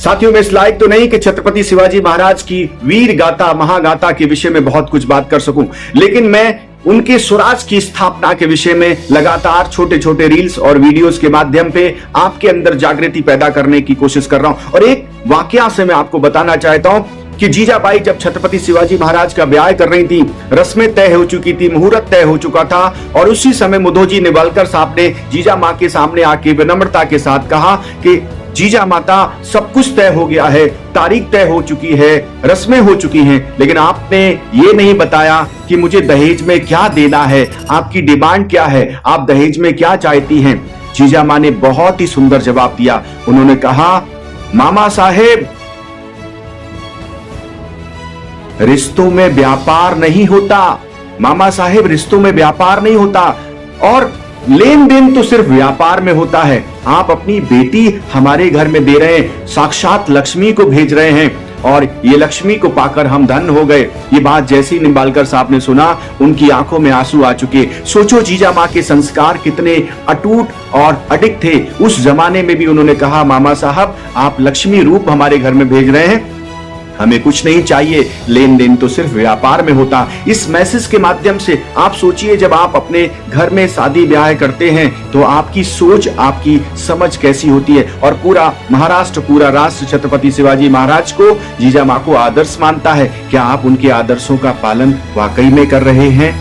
साथियों में इस लायक तो नहीं कि छत्रपति शिवाजी महाराज की वीर गाथा महागाथा के विषय में बहुत कुछ बात कर सकूं, लेकिन मैं उनके स्वराज की स्थापना के विषय में लगातार छोटे छोटे रील्स और वीडियोस के माध्यम पे आपके अंदर जागृति पैदा करने की कोशिश कर रहा हूं। और एक वाकया से मैं आपको बताना चाहता हूं कि जीजाबाई जब छत्रपति शिवाजी महाराज का ब्याह कर रही थी, रस्में तय हो चुकी थी, मुहूर्त तय हो चुका था, और उसी समय मुधोजी निंबालकर साहब ने जीजा मां के सामने आके विनम्रता के साथ कहा कि जीजा माता सब कुछ तय हो गया है, तारीख तय हो चुकी है, रस्में हो चुकी हैं, लेकिन आपने ये नहीं बताया कि मुझे दहेज में क्या देना है, आपकी डिमांड क्या है, आप दहेज में क्या चाहती हैं। जीजा मां ने बहुत ही सुंदर जवाब दिया। उन्होंने कहा, मामा साहेब, रिश्तों में व्यापार नहीं होता, मामा साहेब रिश्तों में व्यापार नहीं होता, और लेन देन तो सिर्फ व्यापार में होता है। आप अपनी बेटी हमारे घर में दे रहे हैं, साक्षात लक्ष्मी को भेज रहे हैं, और ये लक्ष्मी को पाकर हम धन्य हो गए। ये बात जैसी निंबालकर साहब ने सुना, उनकी आंखों में आंसू आ चुके। सोचो जीजा मां के संस्कार कितने अटूट और अडिग थे। उस जमाने में भी उन्होंने कहा, मामा साहब आप लक्ष्मी रूप हमारे घर में भेज रहे हैं, हमें कुछ नहीं चाहिए, लेन देन तो सिर्फ व्यापार में होता। इस मैसेज के माध्यम से आप सोचिए, जब आप अपने घर में शादी ब्याह करते हैं तो आपकी सोच, आपकी समझ कैसी होती है। और पूरा महाराष्ट्र, पूरा राष्ट्र छत्रपति शिवाजी महाराज को, जीजा मां को आदर्श मानता है। क्या आप उनके आदर्शों का पालन वाकई में कर रहे हैं?